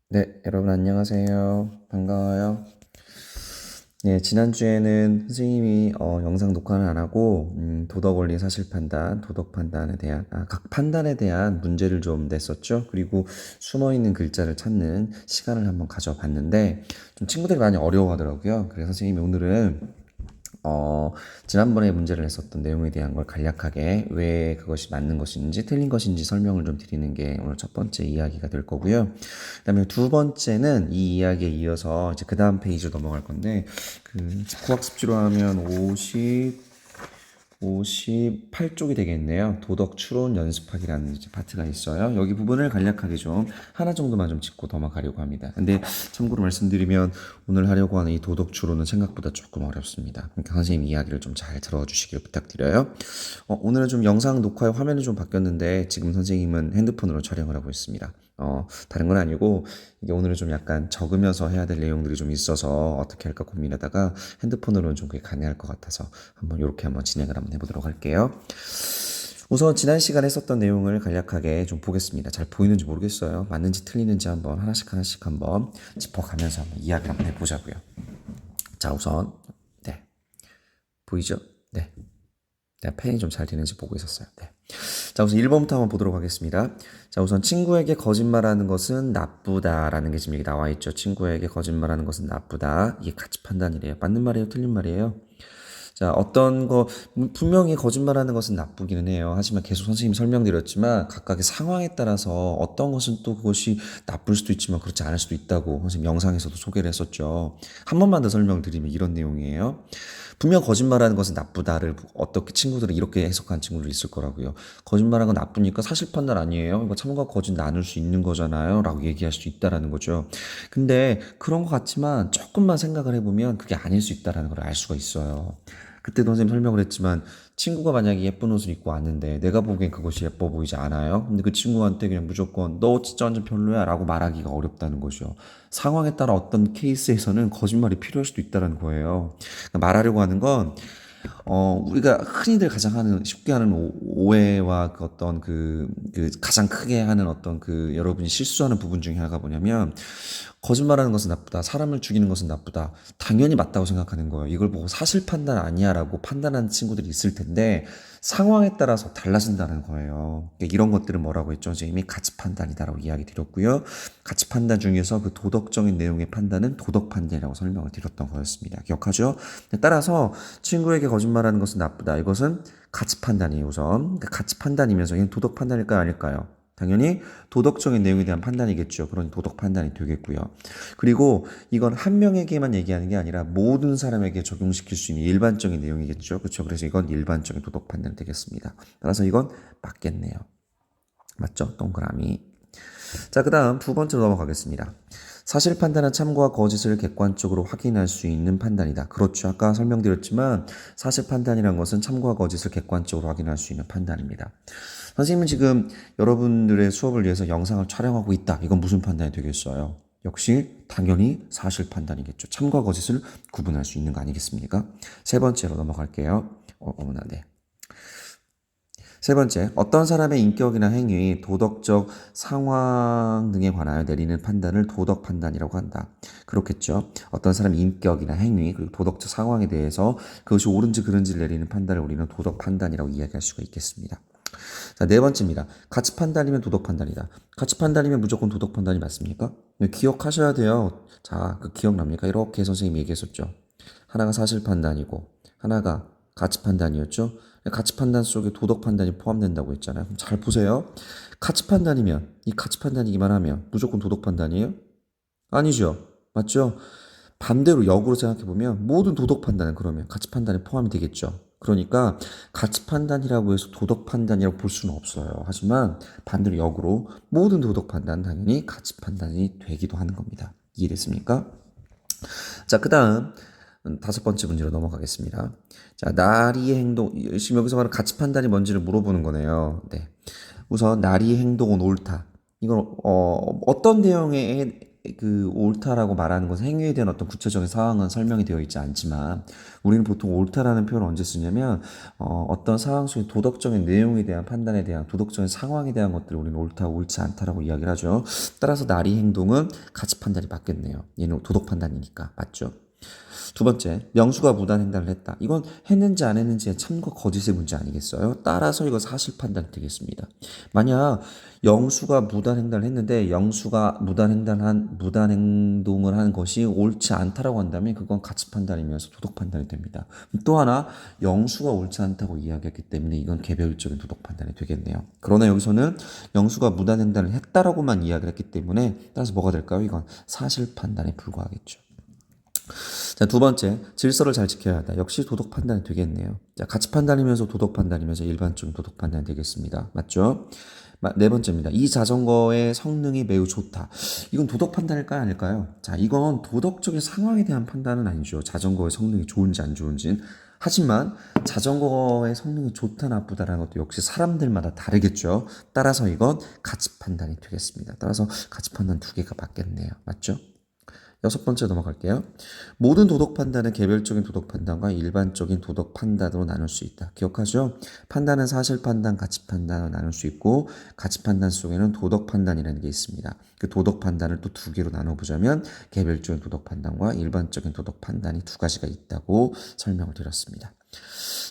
네, 여러분 안녕하세요. 반가워요. 네, 지난주에는 선생님이 영상 녹화는 안 하고 도덕 원리 사실 판단, 도덕 판단에 대한 각 판단에 대한 문제를 좀 냈었죠. 그리고 숨어 있는 글자를 찾는 시간을 한번 가져봤는데 좀 친구들이 많이 어려워하더라고요. 그래서 선생님이 오늘은 지난번에 문제를 냈었던 내용에 대한 걸 간략하게 왜 그것이 맞는 것인지 틀린 것인지 설명을 좀 드리는 게 오늘 첫 번째 이야기가 될 거고요. 그다음에 두 번째는 이 이야기에 이어서 이제 그 다음 페이지로 넘어갈 건데 그 국학습지로 하면 58쪽이 되겠네요. 도덕 추론 연습하기라는 이제 파트가 있어요. 여기 부분을 간략하게 좀 하나 정도만 좀 짚고 넘어가려고 합니다. 근데 참고로 말씀드리면 오늘 하려고 하는 이 도덕 추론은 생각보다 조금 어렵습니다. 그러니까 선생님 이야기를 좀 잘 들어주시길 부탁드려요. 오늘은 좀 영상 녹화의 화면이 좀 바뀌었는데 지금 선생님은 핸드폰으로 촬영을 하고 있습니다. 다른 건 아니고 이게 오늘은 좀 약간 적으면서 해야 될 내용들이 좀 있어서 어떻게 할까 고민하다가 핸드폰으로는 좀 그게 가능할 것 같아서 이렇게 한번 진행을 한번 해보도록 할게요. 우선 지난 시간에 했었던 내용을 간략하게 좀 보겠습니다. 잘 보이는지 모르겠어요. 맞는지 틀리는지 한번 하나씩 한번 짚어가면서 한번 이야기를 한번 해보자고요. 자, 우선 네, 보이죠? 네. 내가 펜이 좀 잘 되는지 보고 있었어요. 네. 자, 우선 1번부터 한번 보도록 하겠습니다. 자, 우선 친구에게 거짓말하는 것은 나쁘다라는 게 지금 여기 나와 있죠. 친구에게 거짓말하는 것은 나쁘다. 이게 가치 판단이래요. 맞는 말이에요? 틀린 말이에요? 자, 어떤 거, 분명히 거짓말하는 것은 나쁘기는 해요. 하지만 계속 선생님이 설명드렸지만 각각의 상황에 따라서 어떤 것은 또 그것이 나쁠 수도 있지만 그렇지 않을 수도 있다고 선생님 영상에서도 소개를 했었죠. 한 번만 더 설명드리면 이런 내용이에요. 분명 거짓말하는 것은 나쁘다를 어떻게 친구들은 이렇게 해석한 친구들이 있을 거라고요. 거짓말하는 건 나쁘니까 사실 판단 아니에요. 이거 참과 거짓 나눌 수 있는 거잖아요. 라고 얘기할 수 있다라는 거죠. 근데 그런 것 같지만 조금만 생각을 해보면 그게 아닐 수 있다라는 걸 알 수가 있어요. 그때도 선생님 설명을 했지만 친구가 만약에 예쁜 옷을 입고 왔는데 내가 보기엔 그것이 예뻐 보이지 않아요. 근데 그 친구한테 그냥 무조건 너 진짜 완전 별로야 라고 말하기가 어렵다는 거죠. 상황에 따라 어떤 케이스에서는 거짓말이 필요할 수도 있다는 거예요. 그러니까 말하려고 하는 건 우리가 흔히들 가장 하는, 쉽게 하는 오해와 그 어떤 그 가장 크게 하는 어떤 그 여러분이 실수하는 부분 중에 하나가 뭐냐면, 거짓말하는 것은 나쁘다. 사람을 죽이는 것은 나쁘다. 당연히 맞다고 생각하는 거예요. 이걸 보고 사실 판단 아니야 라고 판단하는 친구들이 있을 텐데, 상황에 따라서 달라진다는 거예요. 그러니까 이런 것들은 뭐라고 했죠? 선생님이 가치 판단이다라고 이야기 드렸고요. 가치 판단 중에서 그 도덕적인 내용의 판단은 도덕 판단이라고 설명을 드렸던 거였습니다. 기억하죠? 따라서 친구에게 거짓말하는 것은 나쁘다. 이것은 가치 판단이에요, 우선. 그러니까 가치 판단이면서 이건 도덕 판단일까요, 아닐까요? 당연히 도덕적인 내용에 대한 판단이겠죠. 그런 도덕 판단이 되겠고요. 그리고 이건 한 명에게만 얘기하는 게 아니라 모든 사람에게 적용시킬 수 있는 일반적인 내용이겠죠. 그렇죠. 그래서 이건 일반적인 도덕 판단이 되겠습니다. 따라서 이건 맞겠네요. 맞죠? 동그라미. 자, 그 다음 두 번째로 넘어가겠습니다. 사실 판단은 참고와 거짓을 객관적으로 확인할 수 있는 판단이다. 그렇죠. 아까 설명드렸지만 사실 판단이란 것은 참고와 거짓을 객관적으로 확인할 수 있는 판단입니다. 선생님은 지금 여러분들의 수업을 위해서 영상을 촬영하고 있다. 이건 무슨 판단이 되겠어요? 역시 당연히 사실 판단이겠죠. 참과 거짓을 구분할 수 있는 거 아니겠습니까? 세 번째로 넘어갈게요. 어머나, 네. 세 번째, 어떤 사람의 인격이나 행위, 도덕적 상황 등에 관하여 내리는 판단을 도덕 판단이라고 한다. 그렇겠죠. 어떤 사람의 인격이나 행위, 그리고 도덕적 상황에 대해서 그것이 옳은지 그른지를 내리는 판단을 우리는 도덕 판단이라고 이야기할 수가 있겠습니다. 자, 네 번째입니다. 가치 판단이면 도덕 판단이다. 가치 판단이면 무조건 도덕 판단이 맞습니까? 기억하셔야 돼요. 자, 그 기억납니까? 이렇게 선생님이 얘기했었죠. 하나가 사실 판단이고, 하나가 가치 판단이었죠. 가치 판단 속에 도덕 판단이 포함된다고 했잖아요. 그럼 잘 보세요. 가치 판단이면, 이 가치 판단이기만 하면 무조건 도덕 판단이에요? 아니죠. 맞죠? 반대로 역으로 생각해보면 모든 도덕 판단은 그러면 가치 판단에 포함이 되겠죠. 그러니까 가치 판단이라고 해서 도덕 판단이라고 볼 수는 없어요. 하지만 반대로 역으로 모든 도덕 판단은 당연히 가치 판단이 되기도 하는 겁니다. 이해됐습니까? 자, 그 다음 다섯 번째 문제로 넘어가겠습니다. 자, 나리의 행동, 지금 여기서 말하는 가치 판단이 뭔지를 물어보는 거네요. 네. 우선 나리의 행동은 옳다. 이건 어떤 내용에 그 옳다라고 말하는 것은 행위에 대한 어떤 구체적인 상황은 설명이 되어 있지 않지만 우리는 보통 옳다라는 표현을 언제 쓰냐면 어떤 상황 속의 도덕적인 내용에 대한 판단에 대한 도덕적인 상황에 대한 것들을 우리는 옳다, 옳지 않다라고 이야기를 하죠. 따라서 나리 행동은 가치 판단이 맞겠네요. 얘는 도덕 판단이니까 맞죠. 두 번째, 명수가 무단 횡단을 했다. 이건 했는지 안 했는지의 참과 거짓의 문제 아니겠어요? 따라서 이거 사실 판단이 되겠습니다. 만약 영수가 무단 횡단을 했는데 영수가 무단 행동을 한 것이 옳지 않다라고 한다면 그건 가치 판단이면서 도덕 판단이 됩니다. 또 하나, 영수가 옳지 않다고 이야기했기 때문에 이건 개별적인 도덕 판단이 되겠네요. 그러나 여기서는 영수가 무단 횡단을 했다라고만 이야기를 했기 때문에 따라서 뭐가 될까요? 이건 사실 판단에 불과하겠죠. 자, 두 번째, 질서를 잘 지켜야 한다. 역시 도덕 판단이 되겠네요. 자, 가치 판단이면서 도덕 판단이면서 일반적인 도덕 판단이 되겠습니다. 맞죠? 네 번째입니다. 이 자전거의 성능이 매우 좋다. 이건 도덕 판단일까요? 아닐까요? 자, 이건 도덕적인 상황에 대한 판단은 아니죠. 자전거의 성능이 좋은지 안 좋은지는. 하지만 자전거의 성능이 좋다 나쁘다라는 것도 역시 사람들마다 다르겠죠. 따라서 이건 가치 판단이 되겠습니다. 따라서 가치 판단 두 개가 맞겠네요. 맞죠? 여섯 번째 넘어갈게요. 모든 도덕 판단은 개별적인 도덕 판단과 일반적인 도덕 판단으로 나눌 수 있다. 기억하죠? 판단은 사실 판단, 가치 판단으로 나눌 수 있고 가치 판단 속에는 도덕 판단이라는 게 있습니다. 그 도덕 판단을 또 두 개로 나눠보자면 개별적인 도덕 판단과 일반적인 도덕 판단이 두 가지가 있다고 설명을 드렸습니다.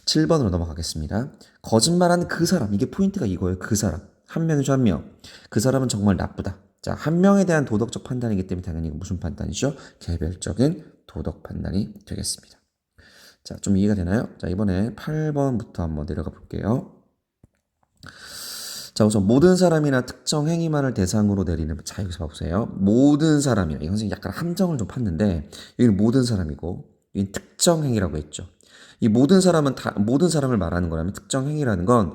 7번으로 넘어가겠습니다. 거짓말하는 그 사람, 이게 포인트가 이거예요. 그 사람. 한 명이죠, 한 명. 그 사람은 정말 나쁘다. 자, 한 명에 대한 도덕적 판단이기 때문에 당연히 무슨 판단이죠? 개별적인 도덕 판단이 되겠습니다. 자, 좀 이해가 되나요? 자, 이번에 8번부터 한번 내려가 볼게요. 자, 우선 모든 사람이나 특정 행위만을 대상으로 내리는, 자, 여기서 봐보세요. 모든 사람이나, 이건 선생님 약간 함정을 좀 팠는데, 여기는 모든 사람이고, 여기는 특정 행위라고 했죠. 이 모든 사람을 말하는 거라면 특정 행위라는 건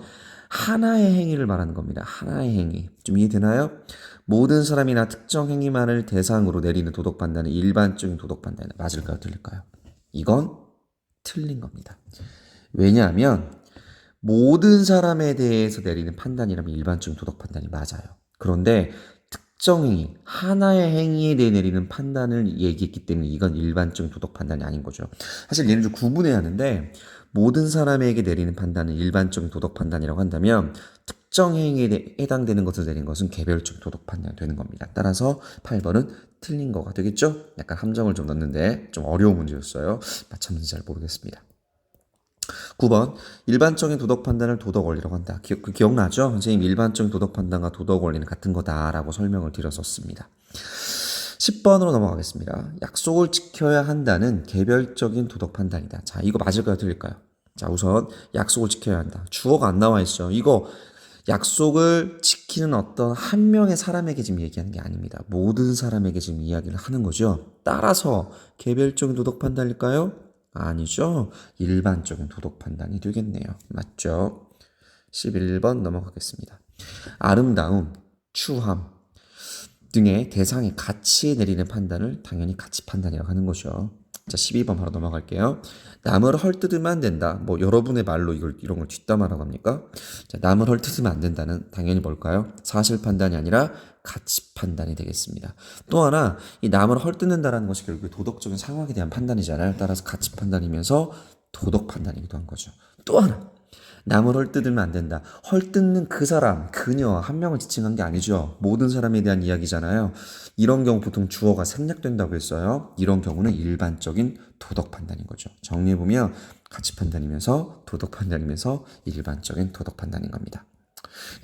하나의 행위를 말하는 겁니다. 하나의 행위. 좀 이해되나요? 모든 사람이나 특정 행위만을 대상으로 내리는 도덕 판단은 일반적인 도덕 판단이 맞을까요? 틀릴까요? 이건 틀린 겁니다. 왜냐하면 모든 사람에 대해서 내리는 판단이라면 일반적인 도덕 판단이 맞아요. 그런데 특정 행위, 하나의 행위에 대해 내리는 판단을 얘기했기 때문에 이건 일반적인 도덕 판단이 아닌 거죠. 사실 얘는 좀 구분해야 하는데 모든 사람에게 내리는 판단은 일반적인 도덕 판단이라고 한다면 특정 행위에 해당되는 것을 내린 것은 개별적인 도덕 판단이 되는 겁니다. 따라서 8번은 틀린 거가 되겠죠? 약간 함정을 좀 넣는데 좀 어려운 문제였어요. 맞췄는지 잘 모르겠습니다. 9번 일반적인 도덕 판단을 도덕 원리라고 한다. 기억나죠? 선생님 일반적인 도덕 판단과 도덕 원리는 같은 거다라고 설명을 드렸었습니다. 10번으로 넘어가겠습니다. 약속을 지켜야 한다는 개별적인 도덕 판단이다. 자, 이거 맞을까요? 틀릴까요? 자, 우선 약속을 지켜야 한다. 주어가 안 나와 있어요. 이거 약속을 지키는 어떤 한 명의 사람에게 지금 얘기하는 게 아닙니다. 모든 사람에게 지금 이야기를 하는 거죠. 따라서 개별적인 도덕 판단일까요? 아니죠. 일반적인 도덕 판단이 되겠네요. 맞죠? 11번 넘어가겠습니다. 아름다움, 추함 등의 대상의 가치에 내리는 판단을 당연히 가치 판단이라고 하는 거죠. 자, 12번 바로 넘어갈게요. 남을 헐뜯으면 안 된다. 뭐 여러분의 말로 이런 걸 뒷담화라고 합니까? 자, 남을 헐뜯으면 안 된다는 당연히 뭘까요? 사실 판단이 아니라 가치 판단이 되겠습니다. 또 하나 이 남을 헐뜯는다라는 것이 결국 도덕적인 상황에 대한 판단이잖아요. 따라서 가치 판단이면서 도덕 판단이기도 한 거죠. 또 하나 남을 헐뜯으면 안 된다. 헐뜯는 그 사람, 그녀 한 명을 지칭한 게 아니죠. 모든 사람에 대한 이야기잖아요. 이런 경우 보통 주어가 생략된다고 했어요. 이런 경우는 일반적인 도덕 판단인 거죠. 정리해보면 가치 판단이면서 도덕 판단이면서 일반적인 도덕 판단인 겁니다.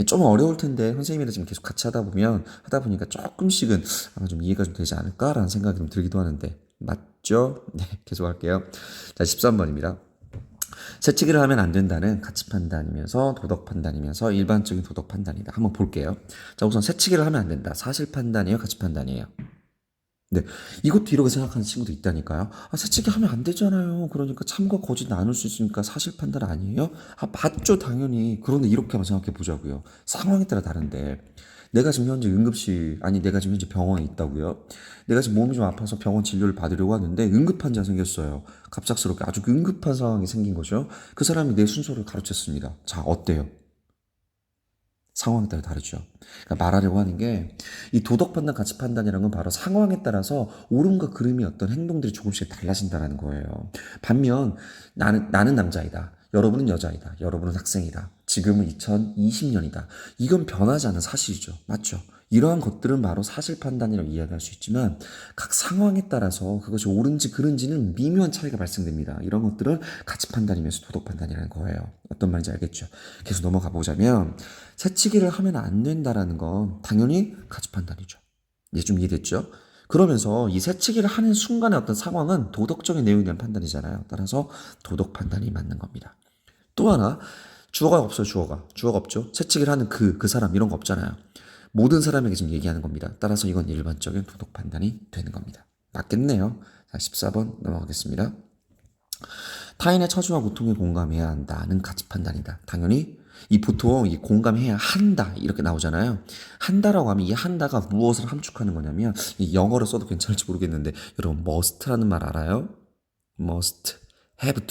좀 어려울 텐데 선생님이랑 지금 계속 같이 하다 보니까 조금씩은 아마 좀 이해가 좀 되지 않을까라는 생각이 좀 들기도 하는데 맞죠? 네, 계속 할게요. 자, 13번입니다. 재치기를 하면 안 된다는 가치 판단이면서 도덕 판단이면서 일반적인 도덕 판단이다. 한번 볼게요. 자, 우선 재치기를 하면 안 된다. 사실 판단이에요, 가치 판단이에요? 네, 이것도 이렇게 생각하는 친구도 있다니까요. 아, 새치기 하면 안 되잖아요. 그러니까 참과 거짓 나눌 수 있으니까 사실 판단 아니에요? 아, 맞죠, 당연히. 그런데 이렇게 한번 생각해 보자고요. 상황에 따라 다른데. 내가 지금 현재 내가 지금 현재 병원에 있다고요. 내가 지금 몸이 좀 아파서 병원 진료를 받으려고 하는데 응급환자 생겼어요. 갑작스럽게 아주 응급한 상황이 생긴 거죠. 그 사람이 내 순서를 가르쳤습니다. 자, 어때요? 상황에 따라 다르죠. 그러니까 말하려고 하는 게 이 도덕 판단, 가치 판단이라는 건 바로 상황에 따라서 옳음과 그름이 어떤 행동들이 조금씩 달라진다는 거예요. 반면 나는 남자이다. 여러분은 여자이다. 여러분은 학생이다. 지금은 2020년이다. 이건 변하지 않는 사실이죠. 맞죠? 이러한 것들은 바로 사실 판단이라고 이야기할 수 있지만 각 상황에 따라서 그것이 옳은지 그른지는 미묘한 차이가 발생됩니다. 이런 것들을 가치 판단이면서 도덕 판단이라는 거예요. 어떤 말인지 알겠죠? 계속 넘어가 보자면 새치기를 하면 안 된다라는 건 당연히 가치 판단이죠. 이제 좀 이해됐죠? 그러면서 이 새치기를 하는 순간의 어떤 상황은 도덕적인 내용에 대한 판단이잖아요. 따라서 도덕 판단이 맞는 겁니다. 또 하나 주어가 없어요. 주어가 없죠. 새치기를 하는 그 사람 이런 거 없잖아요. 모든 사람에게 지금 얘기하는 겁니다. 따라서 이건 일반적인 도덕 판단이 되는 겁니다. 맞겠네요. 자, 14번 넘어가겠습니다. 타인의 처지와 고통에 공감해야 한다는 가치 판단이다. 당연히 보통 이 공감해야 한다 이렇게 나오잖아요. 한다라고 하면 이 한다가 무엇을 함축하는 거냐면 이 영어로 써도 괜찮을지 모르겠는데 여러분 must라는 말 알아요? must, have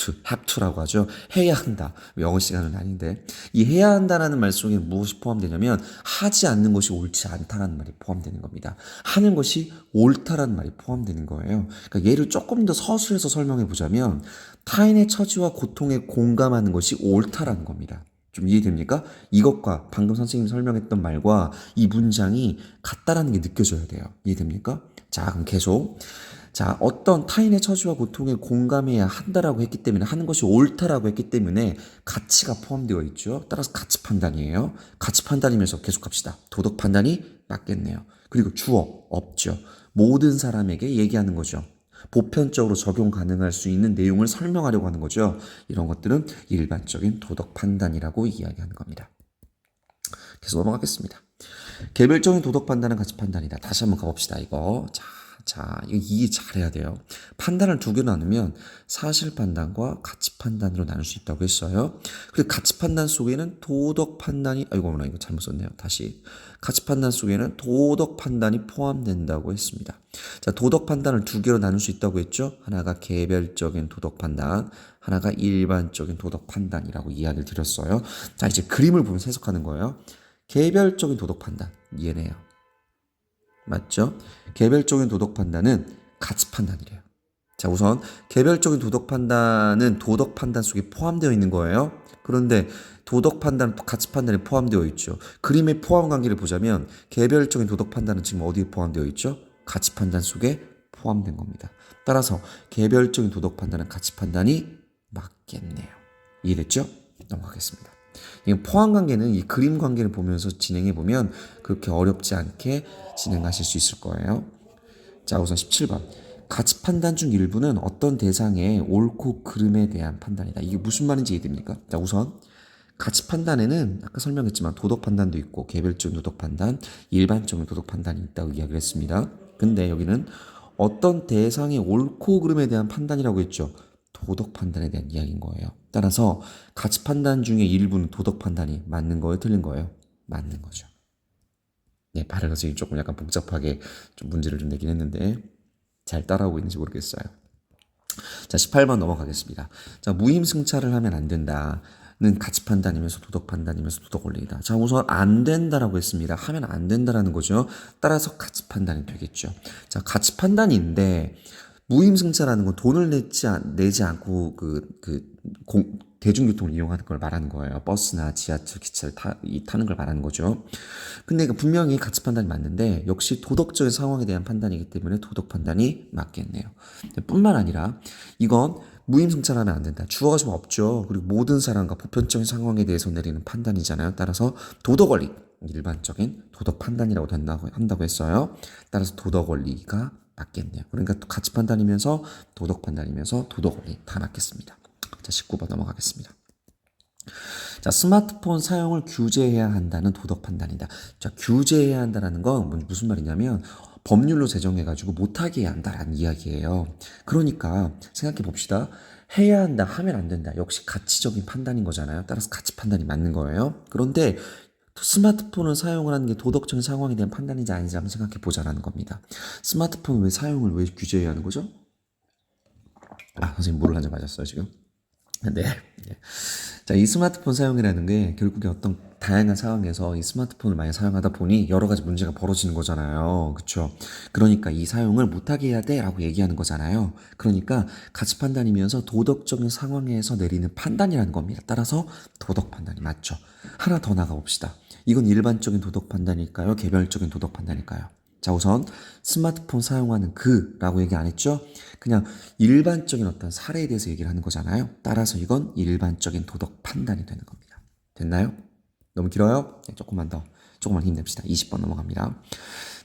to라고 하죠. 해야 한다. 영어 시간은 아닌데 이 해야 한다라는 말 속에 무엇이 포함되냐면 하지 않는 것이 옳지 않다라는 말이 포함되는 겁니다. 하는 것이 옳다라는 말이 포함되는 거예요. 그러니까 얘를 조금 더 서술해서 설명해 보자면 타인의 처지와 고통에 공감하는 것이 옳다라는 겁니다. 좀 이해됩니까? 이것과 방금 선생님이 설명했던 말과 이 문장이 같다라는 게 느껴져야 돼요. 이해됩니까? 자, 그럼 계속. 자, 어떤 타인의 처지와 고통에 공감해야 한다라고 했기 때문에 하는 것이 옳다라고 했기 때문에 가치가 포함되어 있죠. 따라서 가치 판단이에요. 가치 판단이면서 계속 갑시다. 도덕 판단이 맞겠네요. 그리고 주어 없죠. 모든 사람에게 얘기하는 거죠. 보편적으로 적용 가능할 수 있는 내용을 설명하려고 하는 거죠. 이런 것들은 일반적인 도덕 판단이라고 이야기하는 겁니다. 계속 넘어가겠습니다. 개별적인 도덕 판단은 가치 판단이다. 다시 한번 가봅시다. 이거. 이거 이해 잘해야 돼요. 판단을 두 개로 나누면 사실 판단과 가치 판단으로 나눌 수 있다고 했어요. 그리고 가치 판단 속에는 도덕 판단이, 이거 잘못 썼네요. 다시. 가치 판단 속에는 도덕 판단이 포함된다고 했습니다. 자, 도덕 판단을 두 개로 나눌 수 있다고 했죠. 하나가 개별적인 도덕 판단, 하나가 일반적인 도덕 판단이라고 이야기를 드렸어요. 자, 이제 그림을 보면서 해석하는 거예요. 개별적인 도덕 판단, 얘네요. 맞죠? 개별적인 도덕 판단은 가치 판단이래요. 자, 우선 개별적인 도덕 판단은 도덕 판단 속에 포함되어 있는 거예요. 그런데 도덕 판단, 가치 판단이 포함되어 있죠. 그림의 포함 관계를 보자면 개별적인 도덕 판단은 지금 어디에 포함되어 있죠? 가치 판단 속에 포함된 겁니다. 따라서 개별적인 도덕 판단은 가치 판단이 맞겠네요. 이해됐죠? 넘어가겠습니다. 이 포함 관계는 이 그림 관계를 보면서 진행해 보면 그렇게 어렵지 않게 진행하실 수 있을 거예요. 자, 우선 17번. 가치 판단 중 일부는 어떤 대상의 옳고 그름에 대한 판단이다. 이게 무슨 말인지 이해됩니까? 자, 우선 가치 판단에는 아까 설명했지만 도덕 판단도 있고 개별적인 도덕 판단, 일반적인 도덕 판단이 있다고 이야기를 했습니다. 근데 여기는 어떤 대상의 옳고 그름에 대한 판단이라고 했죠. 도덕 판단에 대한 이야기인 거예요. 따라서 가치 판단 중에 일부는 도덕 판단이 맞는 거예요, 틀린 거예요? 맞는 거죠. 네, 발음 선생님이 조금 약간 복잡하게 좀 문제를 좀 내긴 했는데 잘 따라오고 있는지 모르겠어요. 자, 18번 넘어가겠습니다. 자, 무임승차를 하면 안 된다는 가치 판단이면서 도덕 판단이면서 도덕 원리이다. 자, 우선 안 된다라고 했습니다. 하면 안 된다라는 거죠. 따라서 가치 판단이 되겠죠. 자, 가치 판단인데 무임승차라는 건 돈을 내지 않고 대중교통을 이용하는 걸 말하는 거예요. 버스나 지하철, 기차를 타는 걸 말하는 거죠. 근데 분명히 가치 판단이 맞는데 역시 도덕적인 상황에 대한 판단이기 때문에 도덕 판단이 맞겠네요. 뿐만 아니라 이건 무임승차하면 안 된다. 주어가 좀 없죠. 그리고 모든 사람과 보편적인 상황에 대해서 내리는 판단이잖아요. 따라서 도덕 원리, 일반적인 도덕 판단이라고 한다고 했어요. 따라서 도덕 원리가 맞겠네요. 그러니까 또 가치 판단이면서 도덕 판단이면서 도덕 원리 다 맞겠습니다. 자, 19번 넘어가겠습니다. 자, 스마트폰 사용을 규제해야 한다는 도덕 판단이다. 자, 규제해야 한다는 건 무슨 말이냐면 법률로 제정해가지고 못하게 해야 한다라는 이야기예요. 그러니까 생각해 봅시다. 해야 한다, 하면 안 된다. 역시 가치적인 판단인 거잖아요. 따라서 가치 판단이 맞는 거예요. 그런데 스마트폰을 사용을 하는 게 도덕적인 상황에 대한 판단인지 아닌지 한번 생각해 보자라는 겁니다. 스마트폰 사용을 왜 규제해야 하는 거죠? 선생님 물을 한 잔 마셨어요, 지금? 네. 자, 이 스마트폰 사용이라는 게 결국에 어떤 다양한 상황에서 이 스마트폰을 많이 사용하다 보니 여러 가지 문제가 벌어지는 거잖아요. 그쵸? 그러니까 이 사용을 못하게 해야 돼 라고 얘기하는 거잖아요. 그러니까 가치 판단이면서 도덕적인 상황에서 내리는 판단이라는 겁니다. 따라서 도덕 판단이 맞죠. 하나 더 나가봅시다. 이건 일반적인 도덕 판단일까요? 개별적인 도덕 판단일까요? 자, 우선 스마트폰 사용하는 그라고 얘기 안 했죠? 그냥 일반적인 어떤 사례에 대해서 얘기를 하는 거잖아요. 따라서 이건 일반적인 도덕 판단이 되는 겁니다. 됐나요? 너무 길어요? 네, 조금만 힘냅시다. 20번 넘어갑니다.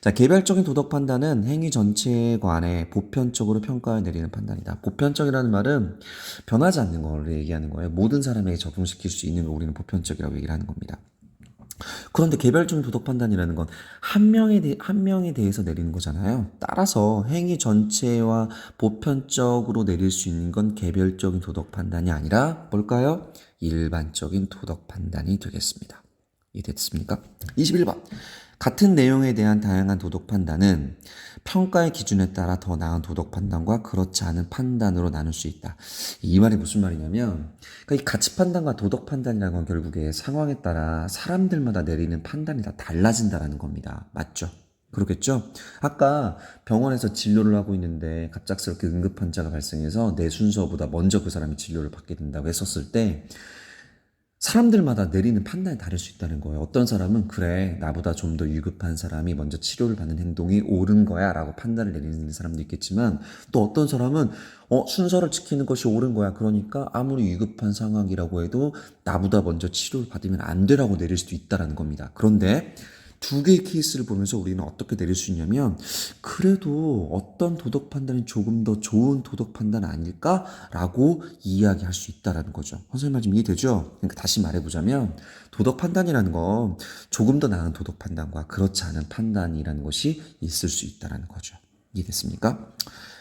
자, 개별적인 도덕 판단은 행위 전체에 관해 보편적으로 평가를 내리는 판단이다. 보편적이라는 말은 변하지 않는 걸 얘기하는 거예요. 모든 사람에게 적용시킬 수 있는 걸 우리는 보편적이라고 얘기를 하는 겁니다. 그런데 개별적인 도덕 판단이라는 건 한 명에 대해서 내리는 거잖아요. 따라서 행위 전체와 보편적으로 내릴 수 있는 건 개별적인 도덕 판단이 아니라 뭘까요? 일반적인 도덕 판단이 되겠습니다. 이해됐습니까? 21번. 같은 내용에 대한 다양한 도덕 판단은 평가의 기준에 따라 더 나은 도덕 판단과 그렇지 않은 판단으로 나눌 수 있다. 이 말이 무슨 말이냐면, 그러니까 이 가치 판단과 도덕 판단이라는 건 결국에 상황에 따라 사람들마다 내리는 판단이 다 달라진다라는 겁니다. 맞죠? 그렇겠죠? 아까 병원에서 진료를 하고 있는데 갑작스럽게 응급 환자가 발생해서 내 순서보다 먼저 그 사람이 진료를 받게 된다고 했었을 때 사람들마다 내리는 판단이 다를 수 있다는 거예요. 어떤 사람은 그래, 나보다 좀 더 위급한 사람이 먼저 치료를 받는 행동이 옳은 거야 라고 판단을 내리는 사람도 있겠지만, 또 어떤 사람은 순서를 지키는 것이 옳은 거야, 그러니까 아무리 위급한 상황이라고 해도 나보다 먼저 치료를 받으면 안 되라고 내릴 수도 있다는 겁니다. 그런데 두 개의 케이스를 보면서 우리는 어떻게 내릴 수 있냐면, 그래도 어떤 도덕 판단이 조금 더 좋은 도덕 판단 아닐까라고 이야기할 수 있다라는 거죠. 선생님 말 좀 이해되죠? 그러니까 다시 말해보자면 도덕 판단이라는 건 조금 더 나은 도덕 판단과 그렇지 않은 판단이라는 것이 있을 수 있다라는 거죠. 이해됐습니까?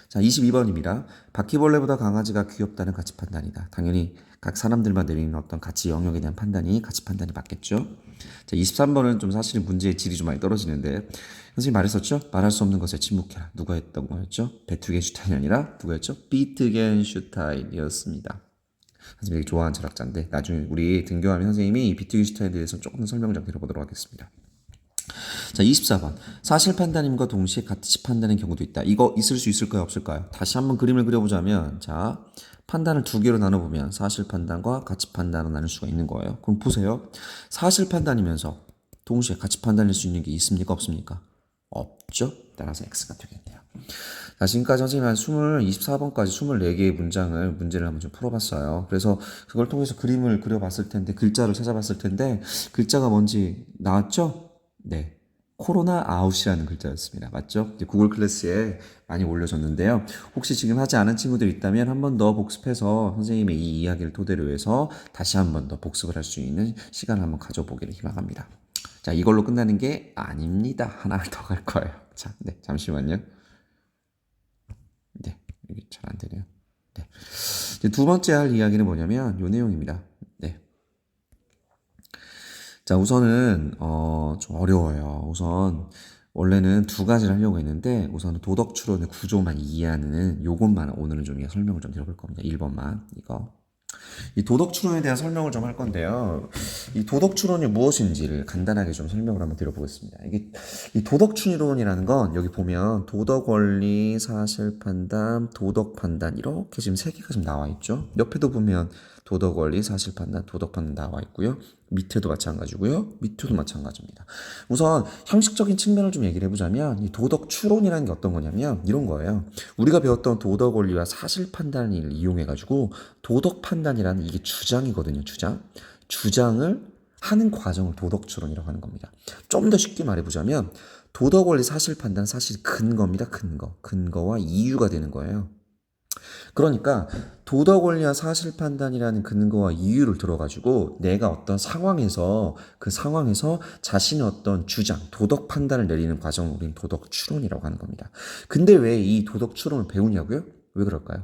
자, 22번입니다. 바퀴벌레보다 강아지가 귀엽다는 가치 판단이다. 당연히 각 사람들만 내리는 어떤 가치 영역에 대한 판단이 가치 판단이 맞겠죠. 자, 23번은 좀 사실 문제의 질이 좀 많이 떨어지는데, 선생님이 말했었죠? 말할 수 없는 것에 침묵해라. 누가 했던 거였죠? 베투겐슈타인이 아니라 누가였죠? 비트겐슈타인이었습니다. 선생님이 좋아하는 철학자인데 나중에 우리 등교하면 선생님이 이 비트겐슈타인에 대해서 조금 더 설명을 좀 드려보도록 하겠습니다. 자, 24번. 사실 판단임과 동시에 가치 판단인 경우도 있다. 이거 있을 수 있을까요? 없을까요? 다시 한번 그림을 그려보자면, 자, 판단을 두 개로 나눠보면 사실 판단과 가치 판단으로 나눌 수가 있는 거예요. 그럼 보세요. 사실 판단이면서 동시에 가치 판단일 수 있는 게 있습니까? 없습니까? 없죠? 따라서 X가 되겠네요. 자, 지금까지 선생님이 한 24번까지 24개의 문제를 한번 좀 풀어봤어요. 그래서 그걸 통해서 그림을 그려봤을 텐데, 글자를 찾아봤을 텐데, 글자가 뭔지 나왔죠? 네. 코로나 아웃이라는 글자였습니다. 맞죠? 이제 구글 클래스에 많이 올려졌는데요. 혹시 지금 하지 않은 친구들 있다면 한 번 더 복습해서 선생님의 이 이야기를 토대로 해서 다시 한 번 더 복습을 할 수 있는 시간을 한번 가져보기를 희망합니다. 자, 이걸로 끝나는 게 아닙니다. 하나 더 갈 거예요. 자, 네, 잠시만요. 네, 이게 잘 안 되네요. 네. 이제 두 번째 할 이야기는 뭐냐면 요 내용입니다. 네. 자, 우선은 좀 어려워요. 우선 원래는 두 가지를 하려고 했는데 우선은 도덕 추론의 구조만 이해하는 요것만 오늘은 좀 설명을 좀 드려볼 겁니다. 1번만 이거. 이 도덕 추론에 대한 설명을 좀 할 건데요. 이 도덕 추론이 무엇인지를 간단하게 좀 설명을 한번 드려보겠습니다. 이게 이 도덕 추론이라는 건 여기 보면 도덕 원리, 사실 판단, 도덕 판단 이렇게 지금 세 개가 지금 나와 있죠. 옆에도 보면 도덕 원리, 사실 판단, 도덕 판단 나와 있고요. 밑에도 마찬가지고요. 밑에도 마찬가지입니다. 우선 형식적인 측면을 좀 얘기를 해보자면 이 도덕 추론이라는 게 어떤 거냐면 이런 거예요. 우리가 배웠던 도덕 원리와 사실 판단을 이용해가지고 도덕 판단이라는 이게 주장이거든요. 주장을 하는 과정을 도덕 추론이라고 하는 겁니다. 좀 더 쉽게 말해보자면 도덕 원리 사실 판단 사실 근거입니다. 근거와 이유가 되는 거예요. 그러니까 도덕 원리와 사실 판단이라는 근거와 이유를 들어가지고 내가 어떤 상황에서 그 상황에서 자신의 어떤 주장, 도덕 판단을 내리는 과정을 우리는 도덕 추론이라고 하는 겁니다. 근데 왜 이 도덕 추론을 배우냐고요? 왜 그럴까요?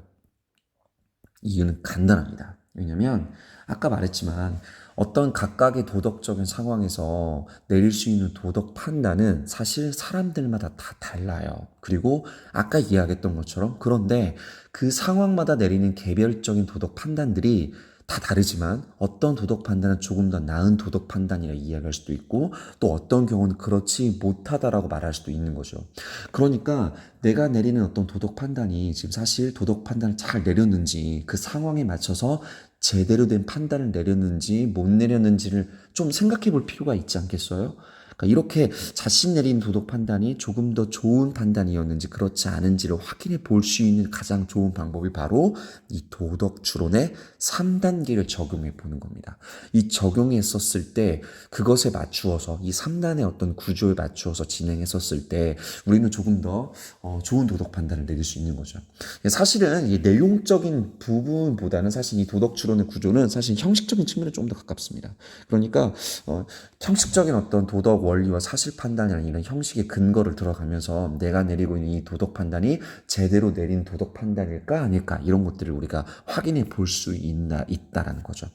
이유는 간단합니다. 왜냐면 아까 말했지만 어떤 각각의 도덕적인 상황에서 내릴 수 있는 도덕 판단은 사실 사람들마다 다 달라요. 그리고 아까 이야기했던 것처럼 그런데 그 상황마다 내리는 개별적인 도덕 판단들이 다 다르지만 어떤 도덕 판단은 조금 더 나은 도덕 판단이라 이야기할 수도 있고 또 어떤 경우는 그렇지 못하다라고 말할 수도 있는 거죠. 그러니까 내가 내리는 어떤 도덕 판단이 지금 사실 도덕 판단을 잘 내렸는지 그 상황에 맞춰서 제대로 된 판단을 내렸는지 못 내렸는지를 좀 생각해 볼 필요가 있지 않겠어요? 그러니까 이렇게 자신 내린 도덕 판단이 조금 더 좋은 판단이었는지 그렇지 않은지를 확인해 볼 수 있는 가장 좋은 방법이 바로 이 도덕 추론의 3단계를 적용해 보는 겁니다. 이 적용했었을 때 그것에 맞추어서 이 3단의 어떤 구조에 맞추어서 진행했었을 때 우리는 조금 더 좋은 도덕 판단을 내릴 수 있는 거죠. 사실은 이 내용적인 부분보다는 사실 이 도덕 추론의 구조는 사실 형식적인 측면에 좀 더 가깝습니다. 그러니까 형식적인 어떤 도덕 원리와 사실 판단이라는 이런 형식의 근거를 들어가면서 내가 내리고 있는 이 도덕 판단이 제대로 내린 도덕 판단일까 아닐까 이런 것들을 우리가 확인해 볼 수 있다라는 거죠.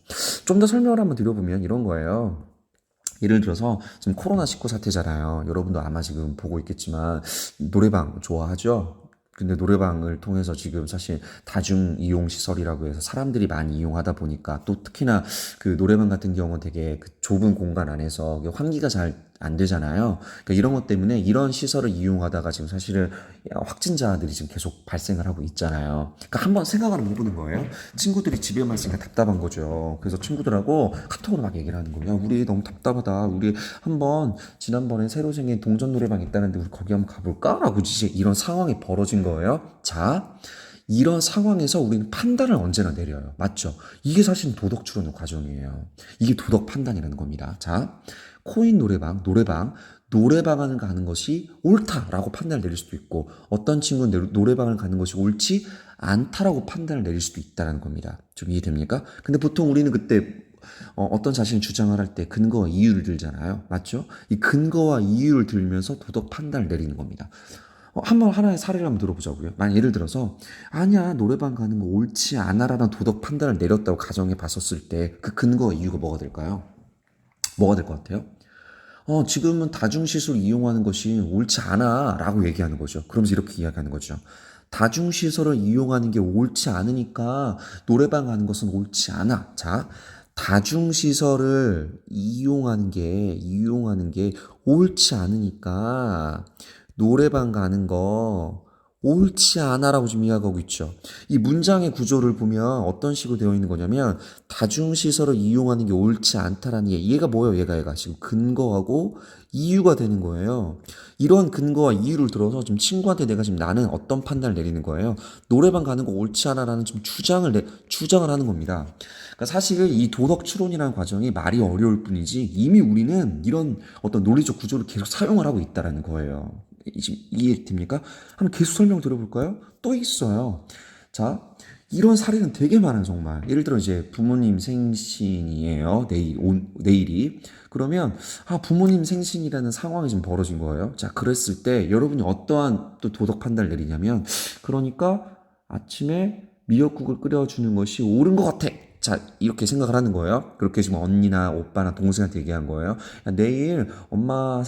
좀 더 설명을 한번 드려보면 이런 거예요. 예를 들어서 지금 코로나19 사태잖아요. 여러분도 아마 지금 보고 있겠지만 노래방 좋아하죠? 근데 노래방을 통해서 지금 사실 다중 이용 시설이라고 해서 사람들이 많이 이용하다 보니까 또 특히나 그 노래방 같은 경우는 되게 그 좁은 공간 안에서 환기가 잘 안 되잖아요. 그러니까 이런 것 때문에 이런 시설을 이용하다가 지금 사실은 확진자들이 지금 계속 발생을 하고 있잖아요. 그러니까 한번 생각을 한번 해보는 거예요. 친구들이 집에만 있으니까 답답한 거죠. 그래서 친구들하고 카톡으로 막 얘기를 하는 거예요. 야, 우리 너무 답답하다. 우리 한번 지난번에 새로 생긴 동전 노래방 있다는데 우리 거기 한번 가볼까? 라고 이제 이런 상황이 벌어진 거예요. 자, 이런 상황에서 우리는 판단을 언제나 내려요. 맞죠? 이게 사실 도덕 추론의 과정이에요. 이게 도덕 판단이라는 겁니다. 자, 코인 노래방을 가는 것이 옳다라고 판단을 내릴 수도 있고 어떤 친구는 노래방을 가는 것이 옳지 않다라고 판단을 내릴 수도 있다는 겁니다. 좀 이해됩니까? 근데 보통 우리는 그때 어떤 자신을 주장을 할 때 근거와 이유를 들잖아요. 맞죠? 이 근거와 이유를 들면서 도덕 판단을 내리는 겁니다. 한번 하나의 사례를 한번 들어보자고요. 만약 예를 들어서 아니야 노래방 가는 거 옳지 않아라는 도덕 판단을 내렸다고 가정해 봤었을 때 그 근거와 이유가 뭐가 될까요? 뭐가 될 것 같아요? 지금은 다중시설 이용하는 것이 옳지 않아 라고 얘기하는 거죠. 그러면서 이렇게 이야기하는 거죠. 다중시설을 이용하는 게 옳지 않으니까 노래방 가는 것은 옳지 않아. 자, 다중시설을 이용하는 게 옳지 않으니까 노래방 가는 거 옳지 않아라고 지금 이야기하고 있죠. 이 문장의 구조를 보면 어떤 식으로 되어 있는 거냐면 다중시설을 이용하는 게 옳지 않다라는 얘가 뭐예요? 얘가 지금 근거하고 이유가 되는 거예요. 이런 근거와 이유를 들어서 지금 친구한테 내가 지금 나는 어떤 판단을 내리는 거예요. 노래방 가는 거 옳지 않아라는 좀 주장을 하는 겁니다. 그러니까 사실 이 도덕 추론이라는 과정이 말이 어려울 뿐이지 이미 우리는 이런 어떤 논리적 구조를 계속 사용을 하고 있다라는 거예요. 지금 이해됩니까? 한번 계속 설명 들어볼까요? 또 있어요. 자, 이런 사례는 되게 많아요, 정말. 예를 들어 이제 부모님 생신이에요. 내일이. 그러면 부모님 생신이라는 상황이 좀 벌어진 거예요. 자, 그랬을 때 여러분이 어떠한 또 도덕 판단을 내리냐면 그러니까 아침에 미역국을 끓여주는 것이 옳은 것 같아. 자, 이렇게 생각을 하는 거예요. 그렇게 지금 언니나 오빠나 동생한테 얘기한 거예요. 야, 내일 엄마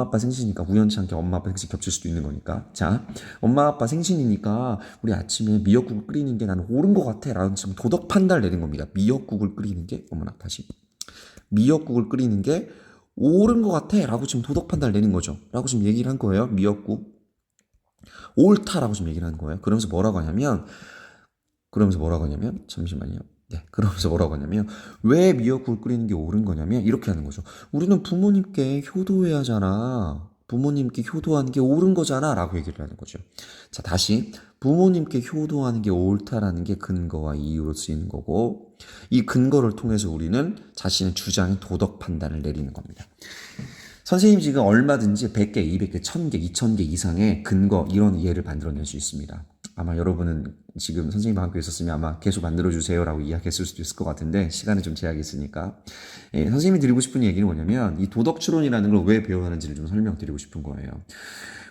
아빠 생신이니까 우연치 않게 엄마 아빠 생신 겹칠 수도 있는 거니까. 자, 엄마 아빠 생신이니까 우리 아침에 미역국을 끓이는 게 나는 옳은 것 같아 라는 지금 도덕 판단을 내린 겁니다. 미역국을 끓이는 게 미역국을 끓이는 게 옳은 것 같아 라고 지금 도덕 판단을 내린 거죠. 라고 지금 얘기를 한 거예요. 미역국 옳다라고 지금 얘기를 하는 거예요. 그러면서 뭐라고 하냐면 잠시만요. 네, 그러면서 뭐라고 하냐면 왜 미역국을 끓이는 게 옳은 거냐면 이렇게 하는 거죠. 우리는 부모님께 효도해야 하잖아. 부모님께 효도하는 게 옳은 거잖아 라고 얘기를 하는 거죠. 자, 다시 부모님께 효도하는 게 옳다라는 게 근거와 이유로 쓰이는 거고 이 근거를 통해서 우리는 자신의 주장의 도덕 판단을 내리는 겁니다. 선생님 지금 얼마든지 100개, 200개, 1000개, 2000개 이상의 근거 이런 예를 만들어낼 수 있습니다. 아마 여러분은 지금 선생님과 함께 있었으면 아마 계속 만들어주세요 라고 이야기했을 수도 있을 것 같은데 시간에 좀 제약이 있으니까 선생님이 드리고 싶은 얘기는 뭐냐면 이 도덕 추론이라는 걸 왜 배워야 하는지를 좀 설명드리고 싶은 거예요.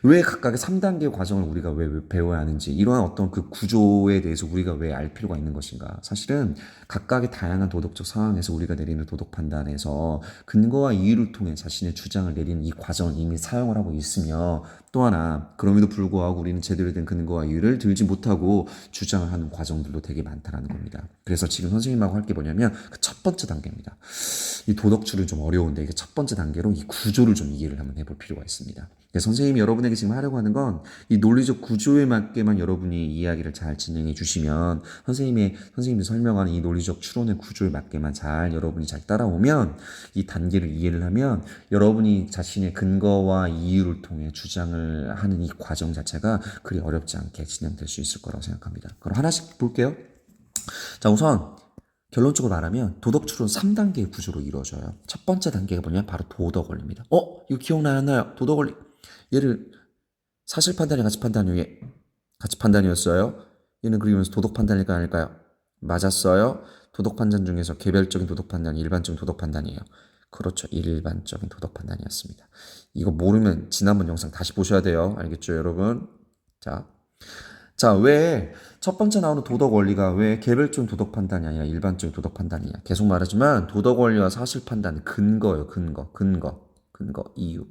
왜 각각의 3단계 과정을 우리가 왜 배워야 하는지, 이러한 어떤 그 구조에 대해서 우리가 왜 알 필요가 있는 것인가. 사실은 각각의 다양한 도덕적 상황에서 우리가 내리는 도덕 판단에서 근거와 이유를 통해 자신의 주장을 내리는 이 과정을 이미 사용을 하고 있으며, 또 하나 그럼에도 불구하고 우리는 제대로 된 근거와 이유를 들지 못하고 주장을 하는 과정들도 되게 많다는 겁니다. 그래서 지금 선생님하고 할 게 뭐냐면 그 첫 번째 단계입니다. 이 도덕추는 좀 어려운데 이게 첫 번째 단계로 이 구조를 좀 이해를 한번 해볼 필요가 있습니다. 선생님이 여러분에게 지금 하려고 하는 건 이 논리적 구조에 맞게만 여러분이 이야기를 잘 진행해 주시면, 선생님이 설명하는 이 논리적 추론의 구조에 맞게만 잘 여러분이 잘 따라오면, 이 단계를 이해를 하면 여러분이 자신의 근거와 이유를 통해 주장을 하는 이 과정 자체가 그리 어렵지 않게 진행될 수 있을 거라고 생각합니다. 그럼 하나씩 볼게요. 자, 우선 결론적으로 말하면 도덕추론 3단계의 구조로 이루어져요. 첫 번째 단계가 뭐냐면 바로 도덕원리입니다. 이거 기억나나요? 도덕원리. 얘를 사실 판단이 가치 판단이 가치 판단이었어요. 얘는 그리면서 도덕 판단일까 아닐까요? 맞았어요. 도덕 판단 중에서 개별적인 도덕 판단이 일반적인 도덕 판단이에요. 그렇죠. 일반적인 도덕 판단이었습니다. 이거 모르면 지난번 영상 다시 보셔야 돼요. 알겠죠, 여러분? 자, 왜 첫 번째 나오는 도덕 원리가 왜 개별적인 도덕 판단이 아니라 일반적인 도덕 판단이냐? 계속 말하지만 도덕 원리와 사실 판단은 근거예요. 근거, 이유.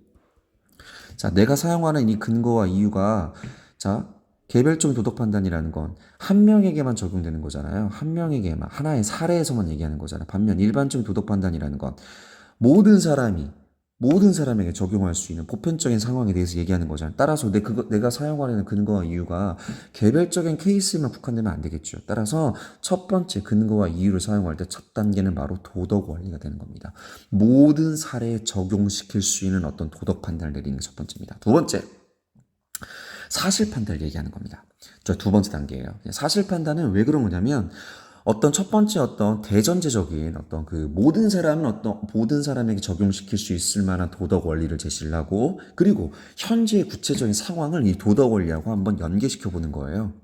자, 내가 사용하는 이 근거와 이유가, 자, 개별적인 도덕 판단이라는 건 한 명에게만 적용되는 거잖아요. 한 명에게만, 하나의 사례에서만 얘기하는 거잖아요. 반면 일반적인 도덕 판단이라는 건 모든 사람에게 적용할 수 있는 보편적인 상황에 대해서 얘기하는 거잖아요. 따라서 내가 사용하려는 근거와 이유가 개별적인 케이스에만 국한되면 안 되겠죠. 따라서 첫 번째 근거와 이유를 사용할 때 첫 단계는 바로 도덕 원리가 되는 겁니다. 모든 사례에 적용시킬 수 있는 어떤 도덕 판단을 내리는 게 첫 번째입니다. 두 번째, 사실 판단을 얘기하는 겁니다. 저 두 번째 단계예요. 사실 판단은 왜 그런 거냐면 첫 번째 대전제적인 모든 사람에게 적용시킬 수 있을 만한 도덕 원리를 제시를 하고, 그리고 현재의 구체적인 상황을 이 도덕 원리하고 한번 연계시켜 보는 거예요.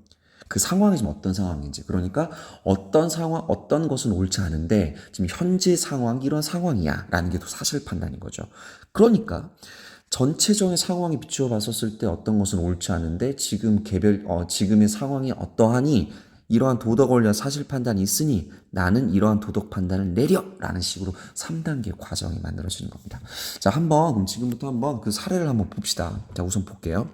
그 상황이 지금 어떤 상황인지. 그러니까 어떤 것은 옳지 않은데 지금 현재 상황이 이런 상황이야 라는 게 또 사실 판단인 거죠. 그러니까 전체적인 상황에 비추어 봤었을 때 어떤 것은 옳지 않은데 지금의 상황이 어떠하니 이러한 도덕 원리와 사실 판단이 있으니 나는 이러한 도덕 판단을 내려 라는 식으로 3단계 과정이 만들어지는 겁니다. 자, 그럼 지금부터 한번 그 사례를 한번 봅시다. 자, 우선 볼게요.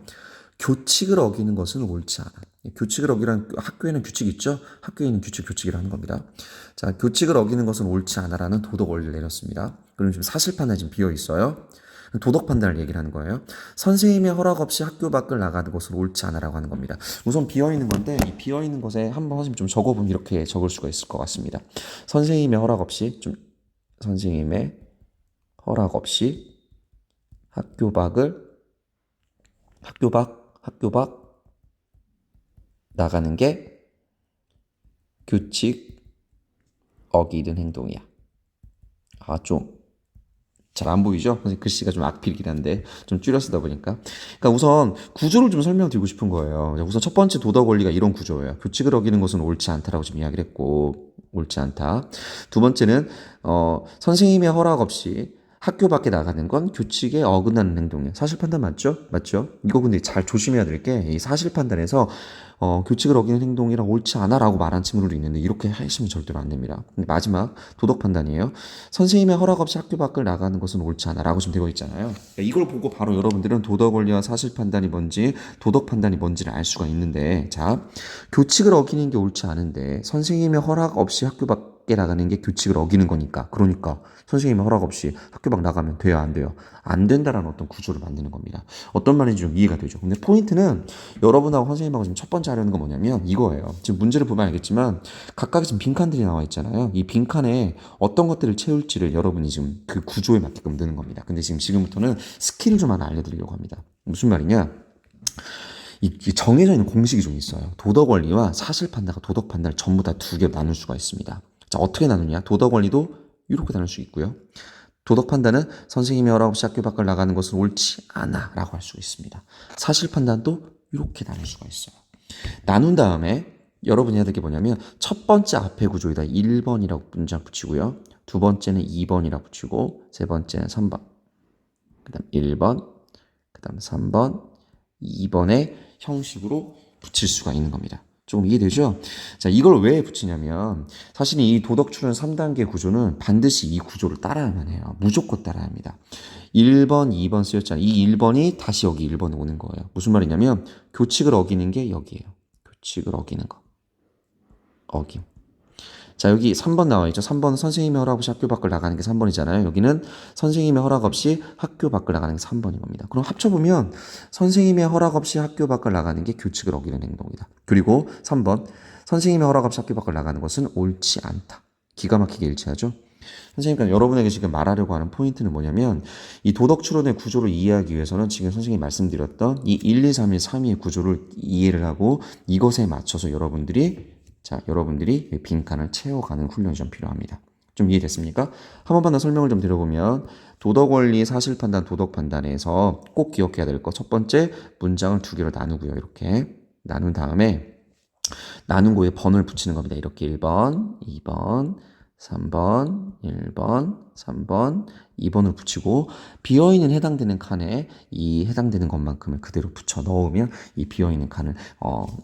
교칙을 어기는 것은 옳지 않아. 교칙을 어기란, 학교에는 규칙 있죠? 학교에 있는 규칙이라는 겁니다. 자, 교칙을 어기는 것은 옳지 않아라는 도덕 원리를 내렸습니다. 그럼 지금 사실 판단이 지금 비어 있어요. 도덕 판단을 얘기를 하는 거예요. 선생님의 허락 없이 학교 밖을 나가는 것은 옳지 않아라고 하는 겁니다. 우선 비어있는 건데 이 비어있는 것에 한번 선생님 좀 적어보면 이렇게 적을 수가 있을 것 같습니다. 선생님의 허락 없이 학교 밖 나가는 게 규칙 어기는 행동이야. 좀 잘 안 보이죠? 글씨가 좀 악필이긴 한데 좀 줄여 쓰다 보니까. 그러니까 우선 구조를 좀 설명드리고 싶은 거예요. 우선 첫 번째 도덕 원리가 이런 구조예요. 규칙을 어기는 것은 옳지 않다라고 지금 이야기를 했고, 옳지 않다. 두 번째는 선생님의 허락 없이 학교 밖에 나가는 건 규칙에 어긋나는 행동이에요. 사실 판단 맞죠? 이거 근데 잘 조심해야 될 게, 이 사실 판단에서 규칙을 어기는 행동이랑 옳지 않아라고 말한 친구들도 있는데 이렇게 하시면 절대로 안 됩니다. 근데 마지막 도덕 판단이에요. 선생님의 허락 없이 학교 밖을 나가는 것은 옳지 않아라고 지금 되어 있잖아요. 이걸 보고 바로 여러분들은 도덕 원리와 사실 판단이 뭔지, 도덕 판단이 뭔지를 알 수가 있는데, 자, 교칙을 어기는 게 옳지 않은데 선생님의 허락 없이 학교 밖에 나가는 게 규칙을 어기는 거니까, 그러니까 선생님의 허락 없이 학교 밖 나가면 돼요, 안 돼요? 안 된다라는 어떤 구조를 만드는 겁니다. 어떤 말인지 좀 이해가 되죠. 근데 포인트는 여러분하고 선생님하고 지금 첫 번째 하려는 건 뭐냐면 이거예요. 지금 문제를 보면 알겠지만 각각의 지금 빈칸들이 나와 있잖아요. 이 빈칸에 어떤 것들을 채울지를 여러분이 지금 그 구조에 맞게끔 넣는 겁니다. 근데 지금부터는 스킬을 좀 하나 알려드리려고 합니다. 무슨 말이냐? 이 정해져 있는 공식이 좀 있어요. 도덕 원리와 사실 판단과 도덕 판단을 전부 다 두 개로 나눌 수가 있습니다. 자, 어떻게 나누냐? 도덕 원리도 이렇게 나눌 수 있고요. 도덕 판단은 선생님의 허락 없이 학교 밖을 나가는 것은 옳지 않아 라고 할 수 있습니다. 사실 판단도 이렇게 나눌 수가 있어요. 나눈 다음에 여러분이 해야 될 게 뭐냐면 첫 번째 앞에 구조에다 1번이라고 문장 붙이고요. 두 번째는 2번이라고 붙이고 세 번째는 3번, 그 다음 1번, 그 다음 3번, 2번의 형식으로 붙일 수가 있는 겁니다. 조금 이해되죠? 자, 이걸 왜 붙이냐면 사실 이 도덕 추론 3단계 구조는 반드시 이 구조를 따라야만 해요. 무조건 따라야 합니다. 1번, 2번 쓰였잖아요. 이 1번이 다시 여기 1번에 오는 거예요. 무슨 말이냐면 교칙을 어기는 게 여기예요. 교칙을 어기는 거. 어김. 자, 여기 3번 나와 있죠. 3번은 선생님의 허락 없이 학교 밖을 나가는 게 3번이잖아요. 여기는 선생님의 허락 없이 학교 밖을 나가는 게 3번인 겁니다. 그럼 합쳐보면 선생님의 허락 없이 학교 밖을 나가는 게 교칙을 어기는 행동이다. 그리고 3번, 선생님의 허락 없이 학교 밖을 나가는 것은 옳지 않다. 기가 막히게 일치하죠. 선생님, 그러니까 여러분에게 지금 말하려고 하는 포인트는 뭐냐면 이 도덕 추론의 구조를 이해하기 위해서는 지금 선생님이 말씀드렸던 이 1, 2, 3, 1, 3위의 구조를 이해를 하고 이것에 맞춰서 여러분들이 빈칸을 채워가는 훈련이 좀 필요합니다. 좀 이해됐습니까? 한 번만 더 설명을 좀 드려보면 도덕 원리, 사실 판단, 도덕 판단에서 꼭 기억해야 될 것 첫 번째 문장을 두 개로 나누고요. 이렇게 나눈 다음에 나눈 거에 번을 붙이는 겁니다. 이렇게 1번, 2번, 3번, 1번, 3번, 2번을 붙이고 비어있는 해당되는 칸에 이 해당되는 것만큼을 그대로 붙여 넣으면 이 비어있는 칸을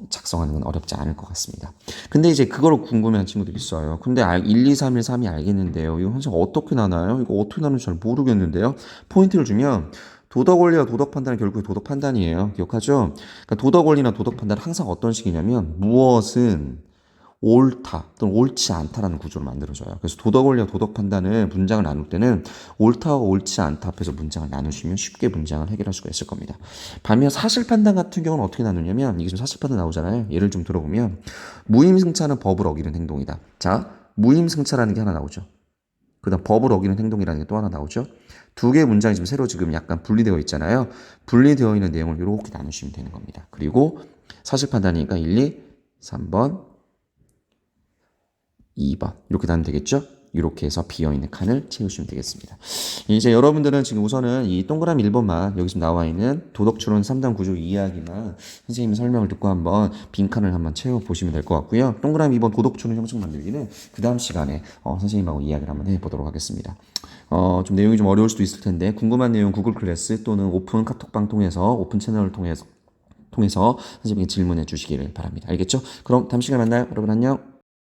작성하는 건 어렵지 않을 것 같습니다. 근데 이제 그걸 궁금해하는 친구들이 있어요. 근데 1, 2, 3, 1, 3이 알겠는데요. 이거 선생 어떻게 나눠요? 이거 어떻게 나누는지 잘 모르겠는데요. 포인트를 주면 도덕 원리와 도덕 판단은 결국에 도덕 판단이에요. 기억하죠? 그러니까 도덕 원리나 도덕 판단은 항상 어떤 식이냐면 무엇은 옳다 또는 옳지 않다라는 구조를 만들어줘요. 그래서 도덕 원리와 도덕 판단을 문장을 나눌 때는 옳다와 옳지 않다 앞에서 문장을 나누시면 쉽게 문장을 해결할 수가 있을 겁니다. 반면 사실 판단 같은 경우는 어떻게 나누냐면 이게 지금 사실 판단 나오잖아요. 예를 좀 들어보면 무임승차는 법을 어기는 행동이다. 자, 무임승차라는 게 하나 나오죠. 그다음 법을 어기는 행동이라는 게 또 하나 나오죠. 두 개의 문장이 지금 새로 지금 약간 분리되어 있잖아요. 분리되어 있는 내용을 이렇게 나누시면 되는 겁니다. 그리고 사실 판단이니까 1, 2, 3번, 2번 이렇게 나누면 되겠죠? 이렇게 해서 비어있는 칸을 채우시면 되겠습니다. 이제 여러분들은 지금 우선은 이 동그라미 1번만 여기 지금 나와 있는 도덕추론 3단 구조 이야기만 선생님의 설명을 듣고 한번 빈칸을 한번 채워보시면 될 것 같고요. 동그라미 2번 도덕추론 형식 만들기는 그 다음 시간에 선생님하고 이야기를 한번 해보도록 하겠습니다. 좀 내용이 좀 어려울 수도 있을 텐데 궁금한 내용 구글 클래스 또는 오픈 카톡방 통해서 오픈 채널을 통해서 선생님에게 질문해 주시기를 바랍니다. 알겠죠? 그럼 다음 시간에 만나요. 여러분 안녕.